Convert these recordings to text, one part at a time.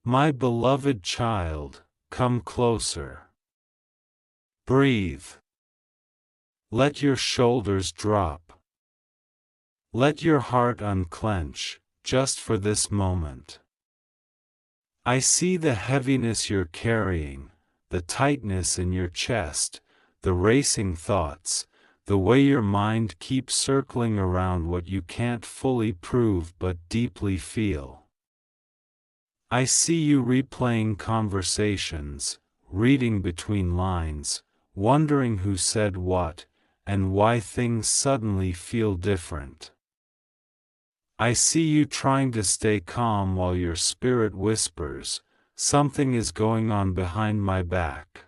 My beloved child, come closer. Breathe. Let your shoulders drop. Let your heart unclench, just for this moment. I see the heaviness you're carrying, the tightness in your chest, the racing thoughts, the way your mind keeps circling around what you can't fully prove but deeply feel. I see you replaying conversations, reading between lines, wondering who said what, and why things suddenly feel different. I see you trying to stay calm while your spirit whispers, "Something is going on behind my back."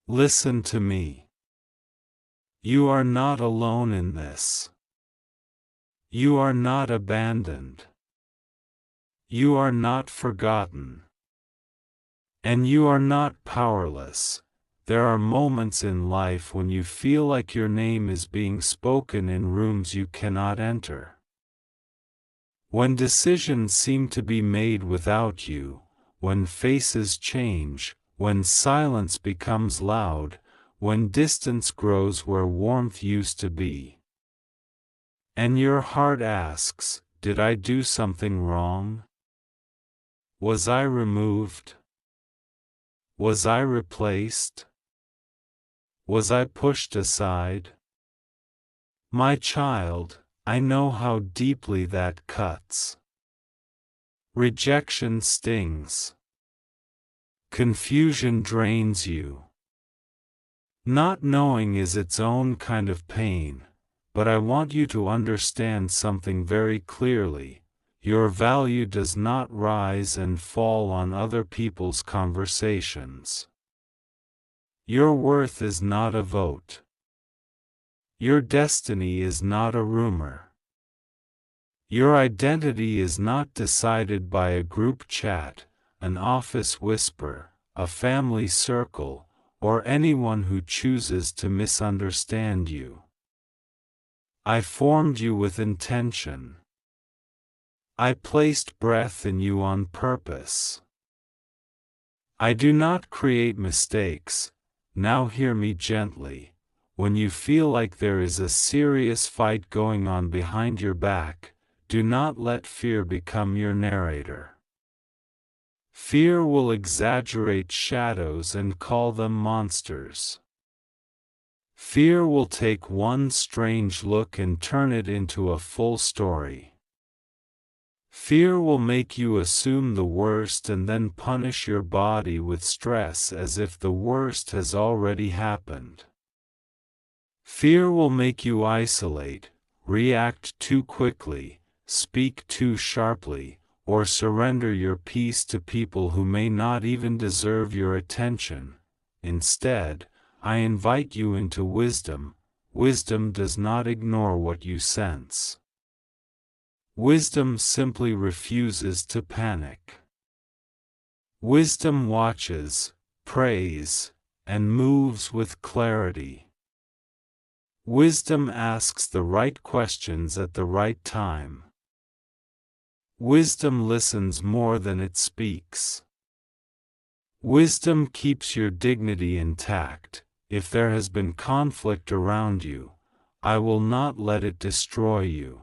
Listen to me. You are not alone in this. You are not abandoned. You are not forgotten. And you are not powerless. There are moments in life when you feel like your name is being spoken in rooms you cannot enter. When decisions seem to be made without you, when faces change, when silence becomes loud, when distance grows where warmth used to be. And your heart asks, did I do something wrong? Was I removed? Was I replaced? Was I pushed aside? My child, I know how deeply that cuts. Rejection stings. Confusion drains you. Not knowing is its own kind of pain, but I want you to understand something very clearly. Your value does not rise and fall on other people's conversations. Your worth is not a vote. Your destiny is not a rumor. Your identity is not decided by a group chat, an office whisper, a family circle, or anyone who chooses to misunderstand you. I formed you with intention. I placed breath in you on purpose. I do not create mistakes. Now hear me gently. When you feel like there is a serious fight going on behind your back, do not let fear become your narrator. Fear will exaggerate shadows and call them monsters. Fear will take one strange look and turn it into a full story. Fear will make you assume the worst and then punish your body with stress as if the worst has already happened. Fear will make you isolate, react too quickly, speak too sharply, or surrender your peace to people who may not even deserve your attention. Instead, I invite you into wisdom. Wisdom does not ignore what you sense. Wisdom simply refuses to panic. Wisdom watches, prays, and moves with clarity. Wisdom asks the right questions at the right time. Wisdom listens more than it speaks. Wisdom keeps your dignity intact. If there has been conflict around you, I will not let it destroy you.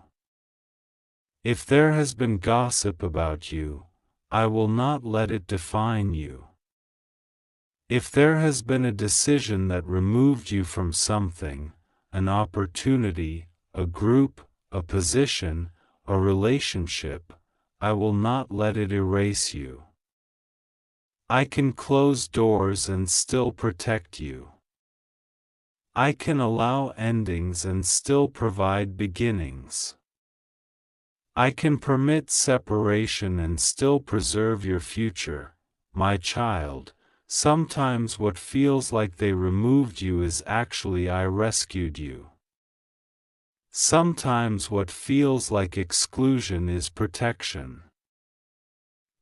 If there has been gossip about you, I will not let it define you. If there has been a decision that removed you from something, an opportunity, a group, a position, a relationship, I will not let it erase you. I can close doors and still protect you. I can allow endings and still provide beginnings. I can permit separation and still preserve your future, my child. Sometimes what feels like they removed you is actually I rescued you. Sometimes what feels like exclusion is protection.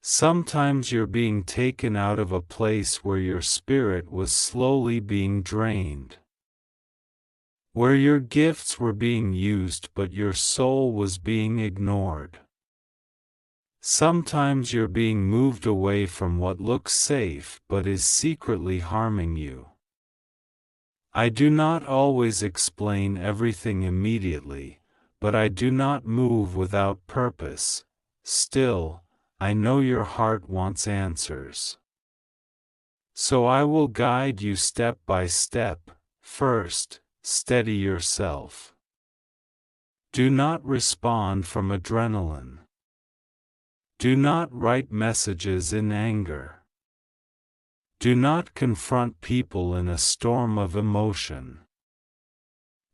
Sometimes you're being taken out of a place where your spirit was slowly being drained. Where your gifts were being used but your soul was being ignored. Sometimes you're being moved away from what looks safe but is secretly harming you. I do not always explain everything immediately, but I do not move without purpose. Still, I know your heart wants answers. So I will guide you step by step. First, steady yourself. Do not respond from adrenaline. Do not write messages in anger. Do not confront people in a storm of emotion.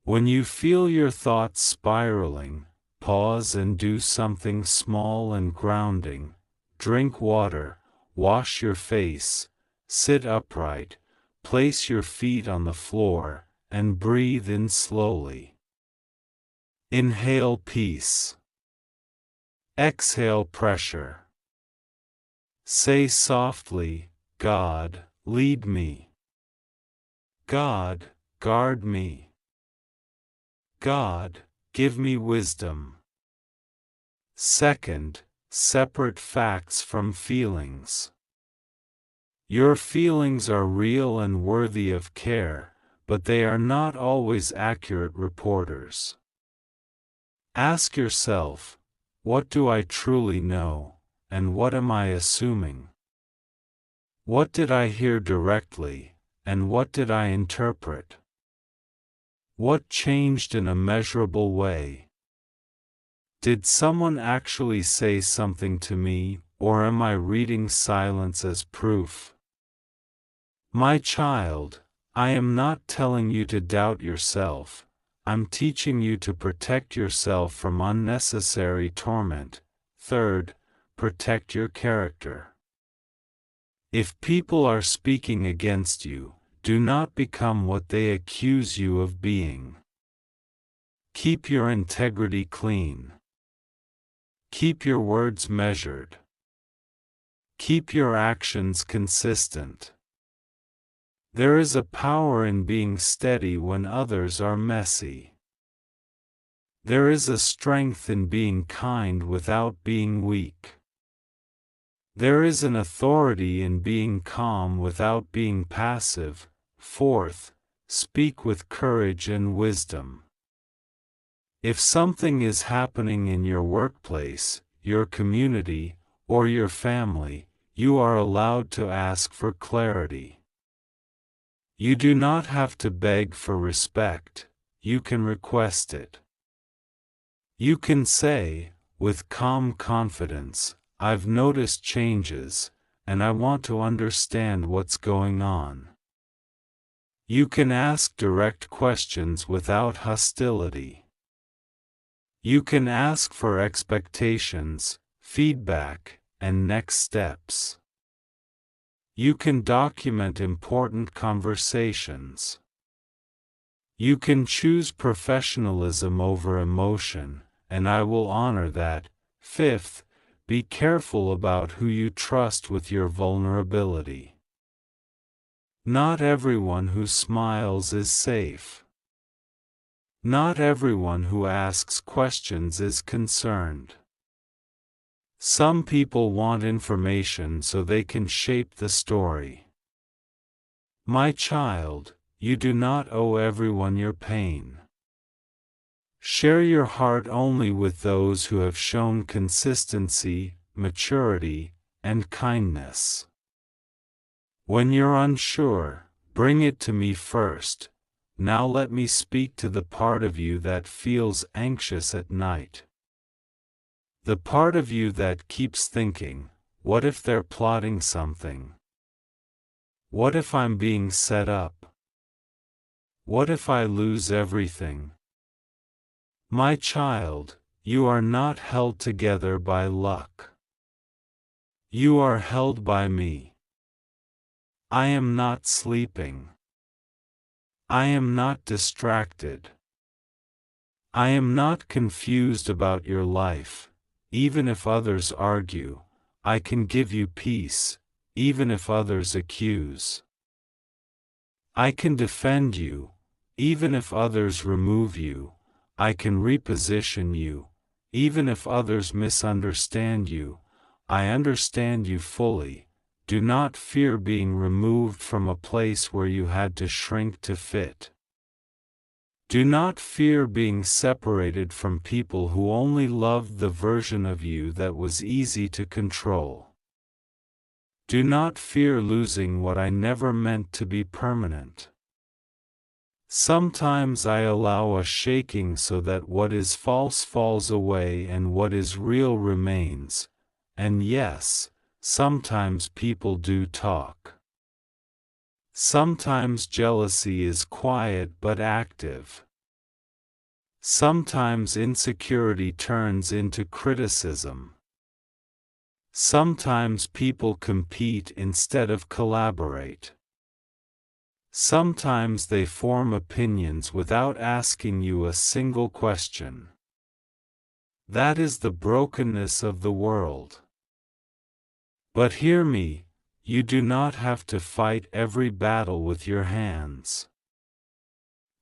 When you feel your thoughts spiraling, pause and do something small and grounding. Drink water, wash your face, sit upright, place your feet on the floor, and breathe in slowly. Inhale peace. Exhale pressure. Say softly, God, lead me. God, guard me. God, give me wisdom. Second, separate facts from feelings. Your feelings are real and worthy of care, but they are not always accurate reporters. Ask yourself, what do I truly know, and what am I assuming? What did I hear directly, and what did I interpret? What changed in a measurable way? Did someone actually say something to me, or am I reading silence as proof? My child, I am not telling you to doubt yourself. I'm teaching you to protect yourself from unnecessary torment. Third, protect your character. If people are speaking against you, do not become what they accuse you of being. Keep your integrity clean. Keep your words measured. Keep your actions consistent. There is a power in being steady when others are messy. There is a strength in being kind without being weak. There is an authority in being calm without being passive. Fourth, speak with courage and wisdom. If something is happening in your workplace, your community, or your family, you are allowed to ask for clarity. You do not have to beg for respect, you can request it. You can say, with calm confidence, I've noticed changes, and I want to understand what's going on. You can ask direct questions without hostility. You can ask for expectations, feedback, and next steps. You can document important conversations. You can choose professionalism over emotion, and I will honor that. Fifth, be careful about who you trust with your vulnerability. Not everyone who smiles is safe. Not everyone who asks questions is concerned. Some people want information so they can shape the story. My child, you do not owe everyone your pain. Share your heart only with those who have shown consistency, maturity, and kindness. When you're unsure, bring it to me first. Now let me speak to the part of you that feels anxious at night. The part of you that keeps thinking, what if they're plotting something? What if I'm being set up? What if I lose everything? My child, you are not held together by luck. You are held by me. I am not sleeping. I am not distracted. I am not confused about your life. Even if others argue, I can give you peace, even if others accuse. I can defend you, even if others remove you. I can reposition you, even if others misunderstand you. I understand you fully. Do not fear being removed from a place where you had to shrink to fit. Do not fear being separated from people who only loved the version of you that was easy to control. Do not fear losing what I never meant to be permanent. Sometimes I allow a shaking so that what is false falls away and what is real remains, and yes, sometimes people do talk. Sometimes jealousy is quiet but active. Sometimes insecurity turns into criticism. Sometimes people compete instead of collaborate. Sometimes they form opinions without asking you a single question. That is the brokenness of the world. But hear me, you do not have to fight every battle with your hands.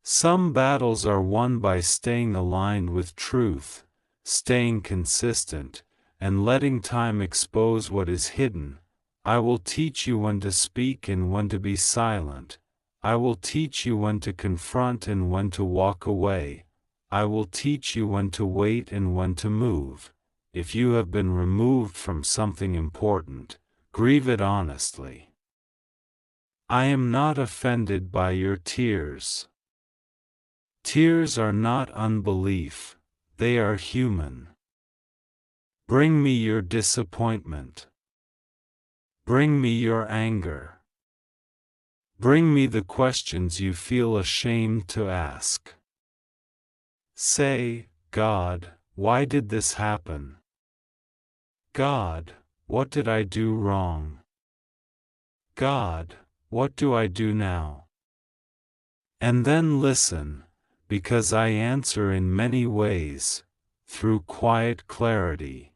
Some battles are won by staying aligned with truth, staying consistent, and letting time expose what is hidden. I will teach you when to speak and when to be silent. I will teach you when to confront and when to walk away. I will teach you when to wait and when to move. If you have been removed from something important, grieve it honestly. I am not offended by your tears. Tears are not unbelief, they are human. Bring me your disappointment. Bring me your anger. Bring me the questions you feel ashamed to ask. Say, God, why did this happen? God, what did I do wrong? God, what do I do now? And then listen, because I answer in many ways, through quiet clarity,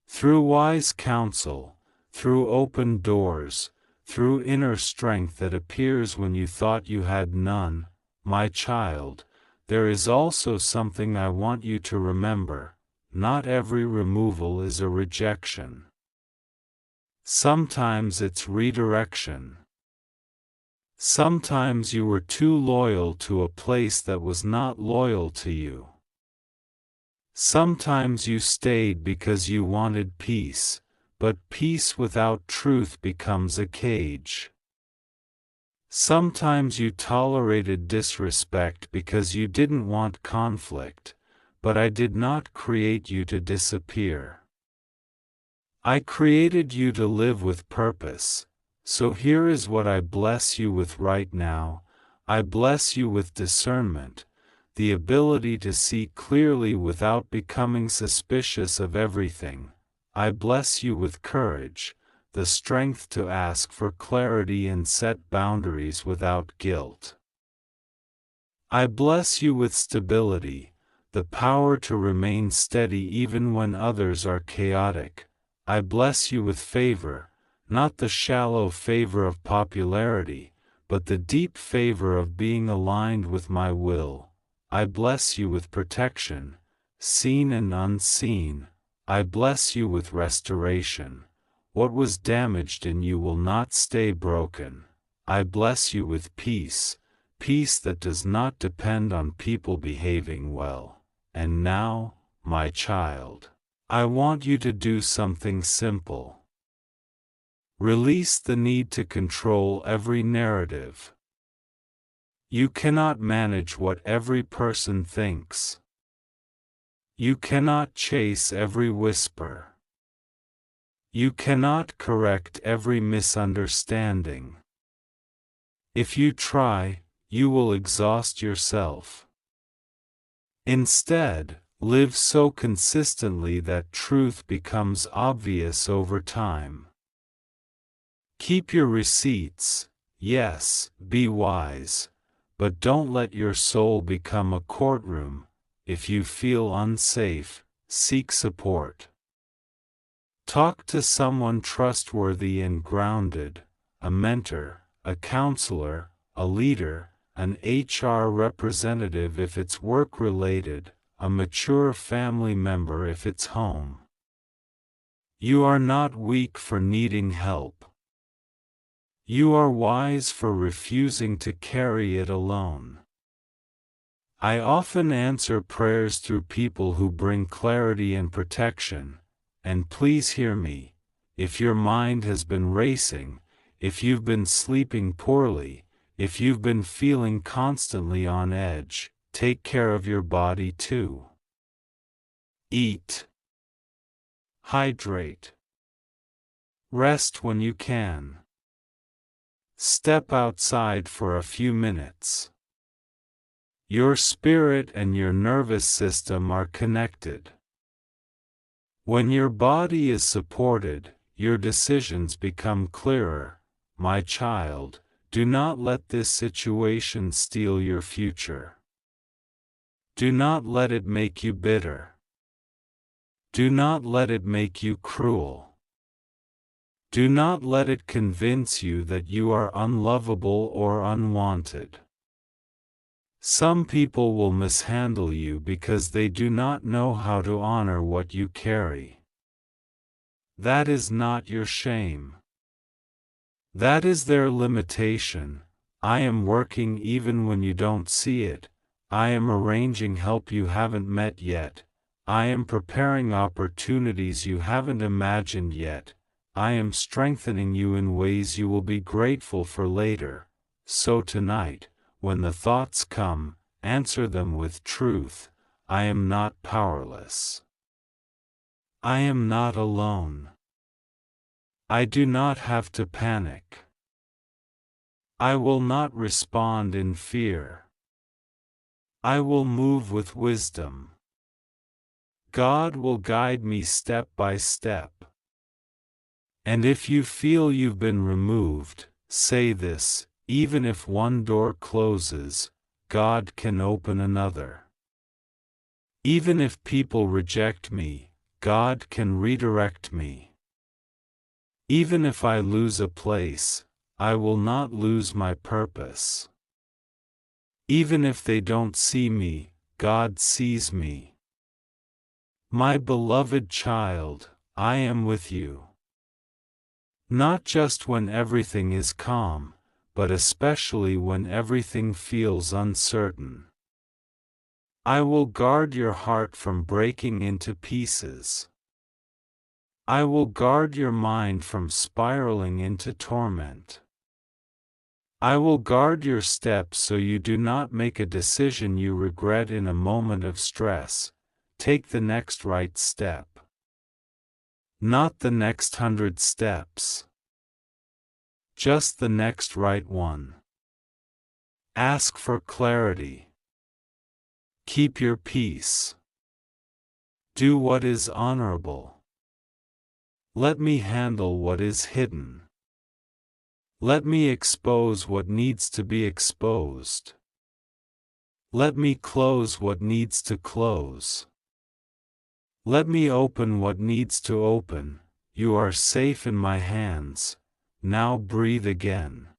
through wise counsel, through open doors, through inner strength that appears when you thought you had none. My child, there is also something I want you to remember. Not every removal is a rejection. Sometimes it's redirection. Sometimes you were too loyal to a place that was not loyal to you. Sometimes you stayed because you wanted peace, but peace without truth becomes a cage. Sometimes you tolerated disrespect because you didn't want conflict, but I did not create you to disappear. I created you to live with purpose, so here is what I bless you with right now. I bless you with discernment, the ability to see clearly without becoming suspicious of everything. I bless you with courage, the strength to ask for clarity and set boundaries without guilt. I bless you with stability, the power to remain steady even when others are chaotic. I bless you with favor, not the shallow favor of popularity, but the deep favor of being aligned with my will. I bless you with protection, seen and unseen. I bless you with restoration. What was damaged in you will not stay broken. I bless you with peace, peace that does not depend on people behaving well. And now, my child, I want you to do something simple. Release the need to control every narrative. You cannot manage what every person thinks. You cannot chase every whisper. You cannot correct every misunderstanding. If you try, you will exhaust yourself. Instead, live so consistently that truth becomes obvious over time. Keep your receipts, yes, be wise, but don't let your soul become a courtroom. If you feel unsafe, seek support. Talk to someone trustworthy and grounded, a mentor, a counselor, a leader, an HR representative if it's work-related, a mature family member if it's home. You are not weak for needing help. You are wise for refusing to carry it alone. I often answer prayers through people who bring clarity and protection, and please hear me. If your mind has been racing, if you've been sleeping poorly, if you've been feeling constantly on edge, take care of your body too. Eat. Hydrate. Rest when you can. Step outside for a few minutes. Your spirit and your nervous system are connected. When your body is supported, your decisions become clearer. My child, do not let this situation steal your future. Do not let it make you bitter. Do not let it make you cruel. Do not let it convince you that you are unlovable or unwanted. Some people will mishandle you because they do not know how to honor what you carry. That is not your shame. That is their limitation. I am working even when you don't see it. I am arranging help you haven't met yet. I am preparing opportunities you haven't imagined yet. I am strengthening you in ways you will be grateful for later. So tonight, when the thoughts come, answer them with truth. I am not powerless. I am not alone. I do not have to panic. I will not respond in fear. I will move with wisdom. God will guide me step by step. And if you feel you've been removed, say this: even if one door closes, God can open another. Even if people reject me, God can redirect me. Even if I lose a place, I will not lose my purpose. Even if they don't see me, God sees me. My beloved child, I am with you. Not just when everything is calm, but especially when everything feels uncertain. I will guard your heart from breaking into pieces. I will guard your mind from spiraling into torment. I will guard your steps so you do not make a decision you regret in a moment of stress. Take the next right step. Not the next 100 steps. Just the next right one. Ask for clarity. Keep your peace. Do what is honorable. Let me handle what is hidden. Let me expose what needs to be exposed. Let me close what needs to close. Let me open what needs to open. You are safe in my hands. Now breathe again.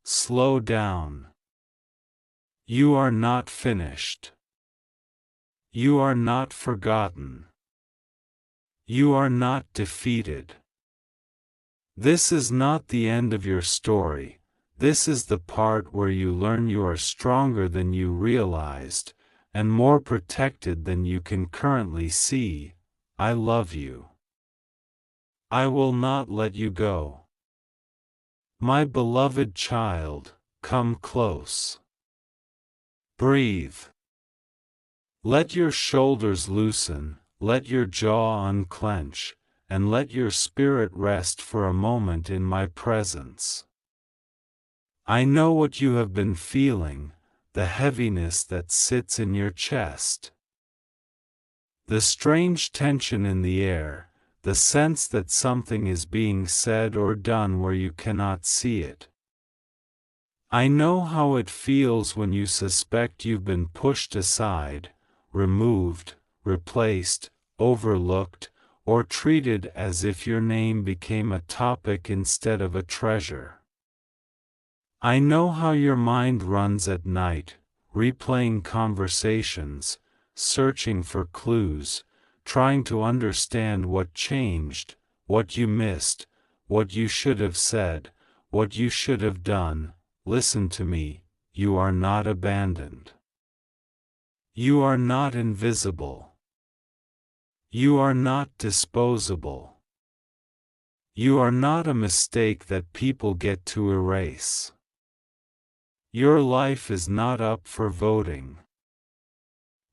Slow down. You are not finished. You are not forgotten. You are not defeated. This is not the end of your story. This is the part where you learn you are stronger than you realized, and more protected than you can currently see. I love you. I will not let you go. My beloved child, come close. Breathe. Let your shoulders loosen, let your jaw unclench, and let your spirit rest for a moment in my presence. I know what you have been feeling, the heaviness that sits in your chest. The strange tension in the air, the sense that something is being said or done where you cannot see it. I know how it feels when you suspect you've been pushed aside, removed, replaced, overlooked, or treated as if your name became a topic instead of a treasure. I know how your mind runs at night, replaying conversations, searching for clues, trying to understand what changed, what you missed, what you should have said, what you should have done. Listen to me, you are not abandoned. You are not invisible. You are not disposable. You are not a mistake that people get to erase. Your life is not up for voting.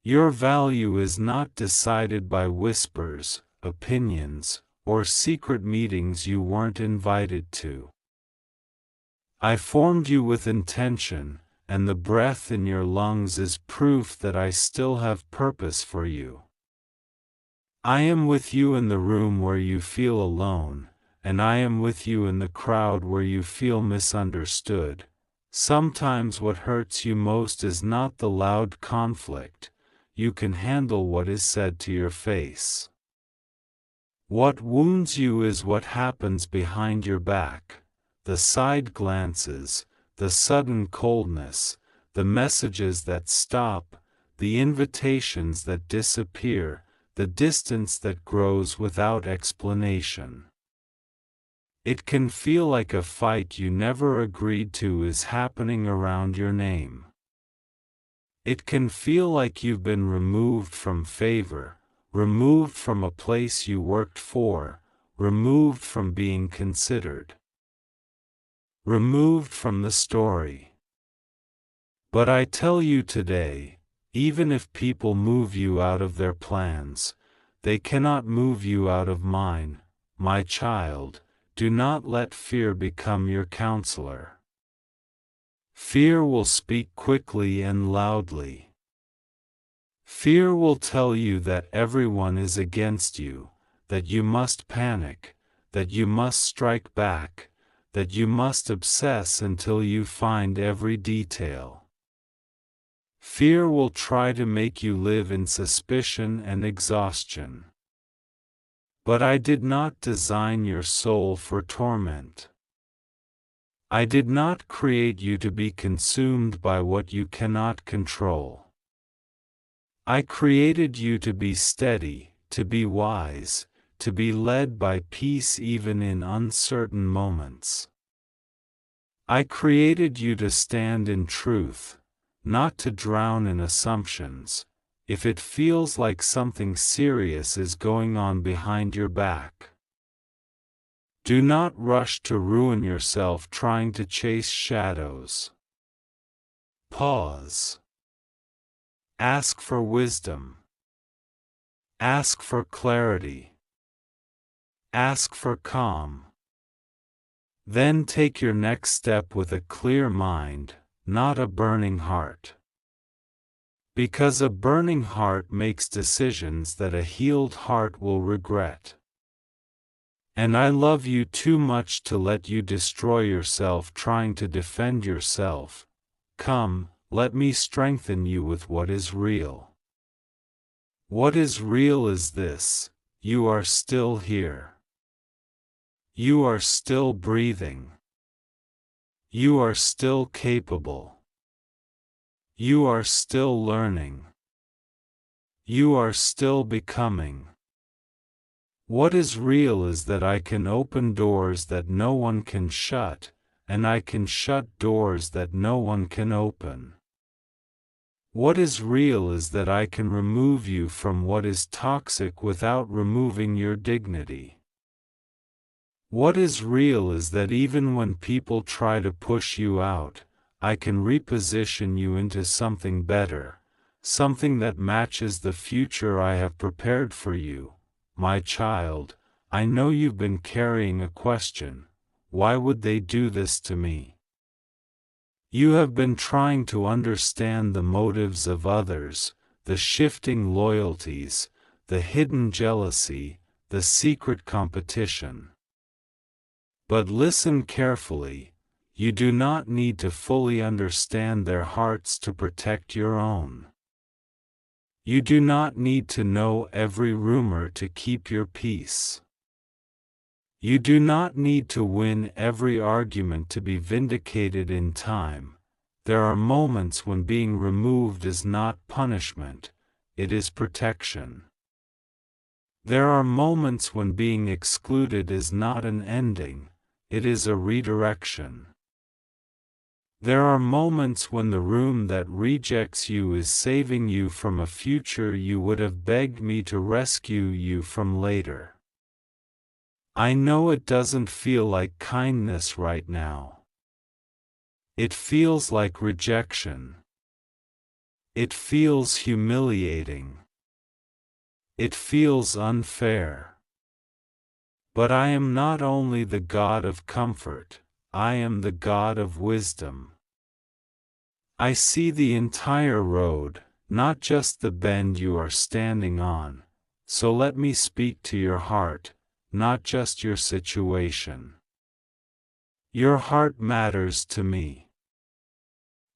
Your value is not decided by whispers, opinions, or secret meetings you weren't invited to. I formed you with intention, and the breath in your lungs is proof that I still have purpose for you. I am with you in the room where you feel alone, and I am with you in the crowd where you feel misunderstood. Sometimes what hurts you most is not the loud conflict. You can handle what is said to your face. What wounds you is what happens behind your back, the side glances, the sudden coldness, the messages that stop, the invitations that disappear, the distance that grows without explanation. It can feel like a fight you never agreed to is happening around your name. It can feel like you've been removed from favor, removed from a place you worked for, removed from being considered, removed from the story. But I tell you today, even if people move you out of their plans, they cannot move you out of mine, my child. Do not let fear become your counselor. Fear will speak quickly and loudly. Fear will tell you that everyone is against you, that you must panic, that you must strike back, that you must obsess until you find every detail. Fear will try to make you live in suspicion and exhaustion. But I did not design your soul for torment. I did not create you to be consumed by what you cannot control. I created you to be steady, to be wise, to be led by peace even in uncertain moments. I created you to stand in truth, not to drown in assumptions. If it feels like something serious is going on behind your back, do not rush to ruin yourself trying to chase shadows. Pause. Ask for wisdom. Ask for clarity. Ask for calm. Then take your next step with a clear mind, not a burning heart. Because a burning heart makes decisions that a healed heart will regret. And I love you too much to let you destroy yourself trying to defend yourself. Come, let me strengthen you with what is real. What is real is this: you are still here. You are still breathing. You are still capable. You are still learning. You are still becoming. What is real is that I can open doors that no one can shut, and I can shut doors that no one can open. What is real is that I can remove you from what is toxic without removing your dignity. What is real is that even when people try to push you out, I can reposition you into something better, something that matches the future I have prepared for you. My child, I know you've been carrying a question: why would they do this to me? You have been trying to understand the motives of others, the shifting loyalties, the hidden jealousy, the secret competition. But listen carefully. You do not need to fully understand their hearts to protect your own. You do not need to know every rumor to keep your peace. You do not need to win every argument to be vindicated in time. There are moments when being removed is not punishment, it is protection. There are moments when being excluded is not an ending, it is a redirection. There are moments when the room that rejects you is saving you from a future you would have begged me to rescue you from later. I know it doesn't feel like kindness right now. It feels like rejection. It feels humiliating. It feels unfair. But I am not only the God of comfort, I am the God of wisdom. I see the entire road, not just the bend you are standing on, so let me speak to your heart, not just your situation. Your heart matters to me.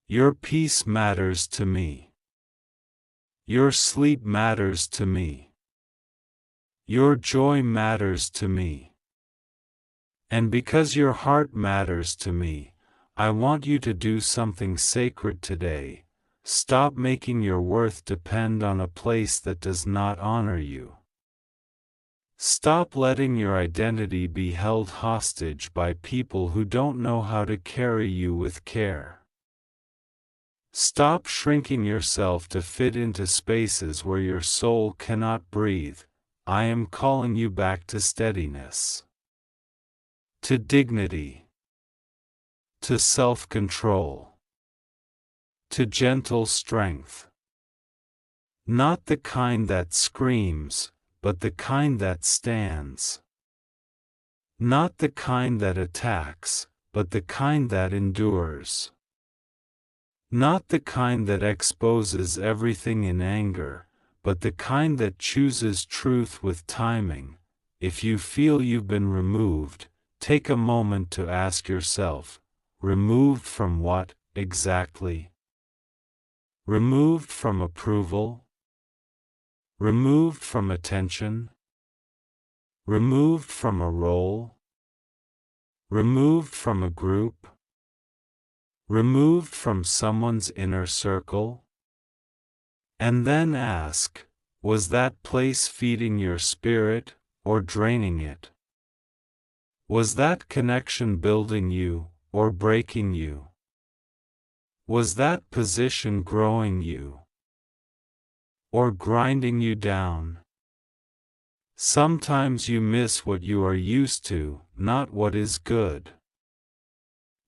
Your peace matters to me. Your sleep matters to me. Your joy matters to me. And because your heart matters to me, I want you to do something sacred today. Stop making your worth depend on a place that does not honor you. Stop letting your identity be held hostage by people who don't know how to carry you with care. Stop shrinking yourself to fit into spaces where your soul cannot breathe. I am calling you back to steadiness, to dignity, to self-control, to gentle strength. Not the kind that screams, but the kind that stands. Not the kind that attacks, but the kind that endures. Not the kind that exposes everything in anger, but the kind that chooses truth with timing. If you feel you've been removed, take a moment to ask yourself, removed from what, exactly? Removed from approval? Removed from attention? Removed from a role? Removed from a group? Removed from someone's inner circle? And then ask, was that place feeding your spirit, or draining it? Was that connection building you, or breaking you? Was that position growing you, or grinding you down? Sometimes you miss what you are used to, not what is good.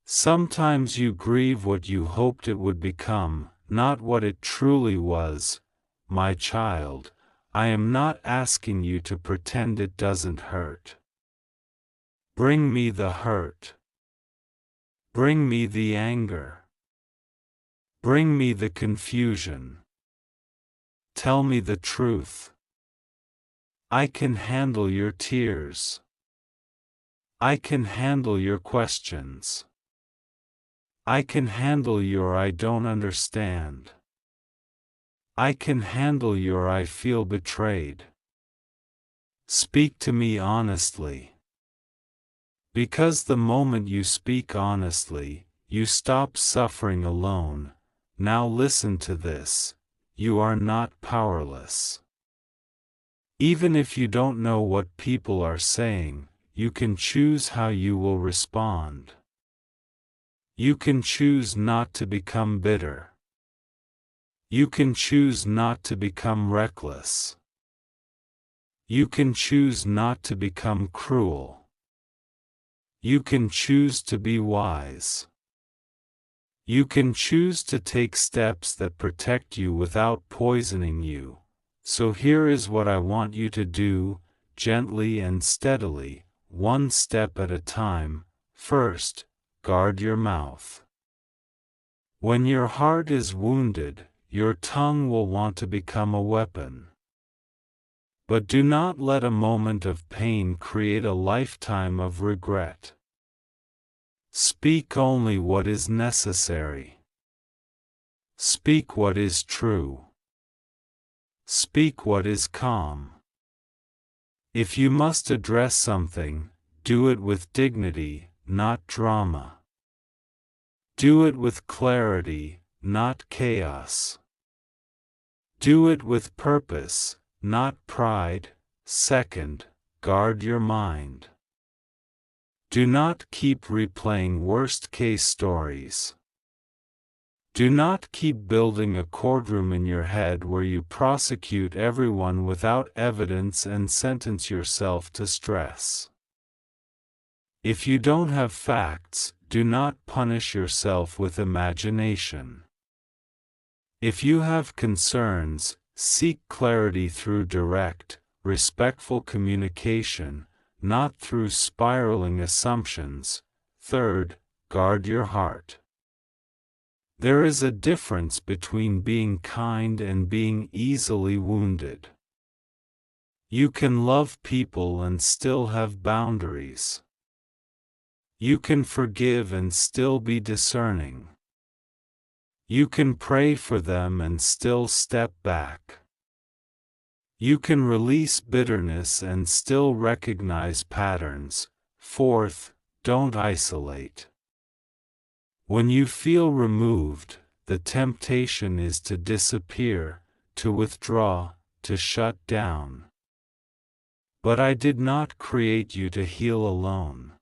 Sometimes you grieve what you hoped it would become, not what it truly was. My child, I am not asking you to pretend it doesn't hurt. Bring me the hurt. Bring me the anger. Bring me the confusion. Tell me the truth. I can handle your tears. I can handle your questions. I can handle your I don't understand. I can handle your I feel betrayed. Speak to me honestly. Because the moment you speak honestly, you stop suffering alone. Now listen to this. You are not powerless. Even if you don't know what people are saying, you can choose how you will respond. You can choose not to become bitter. You can choose not to become reckless. You can choose not to become cruel. You can choose to be wise. You can choose to take steps that protect you without poisoning you. So here is what I want you to do, gently and steadily, one step at a time. First, guard your mouth. When your heart is wounded, your tongue will want to become a weapon. But do not let a moment of pain create a lifetime of regret. Speak only what is necessary. Speak what is true. Speak what is calm. If you must address something, do it with dignity, not drama. Do it with clarity, not chaos. Do it with purpose, not pride. Second, guard your mind. Do not keep replaying worst-case stories. Do not keep building a courtroom in your head where you prosecute everyone without evidence and sentence yourself to stress. If you don't have facts, do not punish yourself with imagination. If you have concerns, seek clarity through direct, respectful communication, not through spiraling assumptions. Third, guard your heart. There is a difference between being kind and being easily wounded. You can love people and still have boundaries. You can forgive and still be discerning. You can pray for them and still step back. You can release bitterness and still recognize patterns. Fourth, don't isolate. When you feel removed, the temptation is to disappear, to withdraw, to shut down. But I did not create you to heal alone.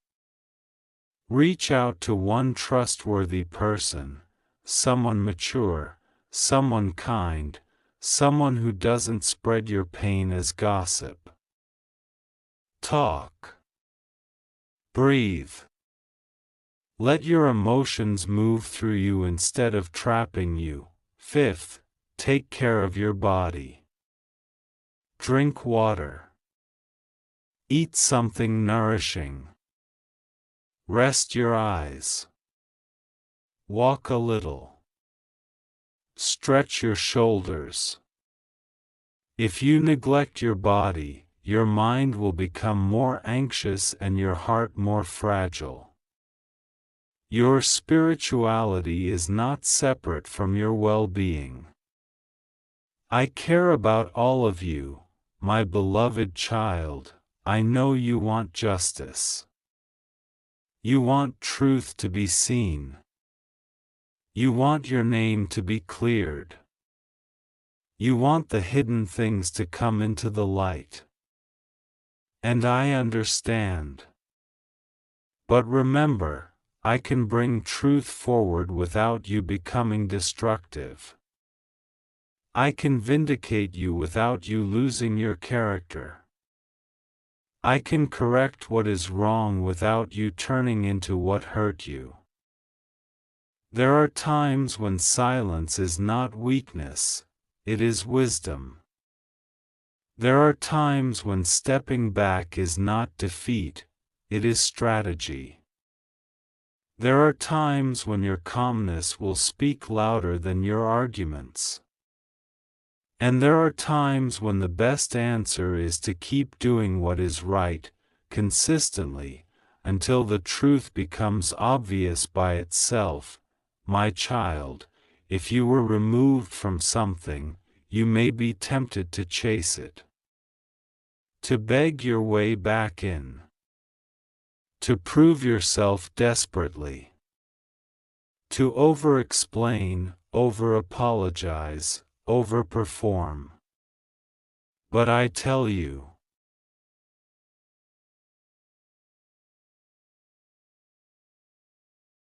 Reach out to one trustworthy person, someone mature, someone kind, someone who doesn't spread your pain as gossip. Talk. Breathe. Let your emotions move through you instead of trapping you. Fifth, take care of your body. Drink water. Eat something nourishing. Rest your eyes. Walk a little. Stretch your shoulders. If you neglect your body, your mind will become more anxious and your heart more fragile. Your spirituality is not separate from your well-being. I care about all of you, my beloved child. I know you want justice. You want truth to be seen. You want your name to be cleared. You want the hidden things to come into the light. And I understand. But remember, I can bring truth forward without you becoming destructive. I can vindicate you without you losing your character. I can correct what is wrong without you turning into what hurt you. There are times when silence is not weakness, it is wisdom. There are times when stepping back is not defeat, it is strategy. There are times when your calmness will speak louder than your arguments. And there are times when the best answer is to keep doing what is right, consistently, until the truth becomes obvious by itself. My child, if you were removed from something, you may be tempted to chase it. To beg your way back in. To prove yourself desperately. To over-explain, over-apologize, over-perform. But I tell you,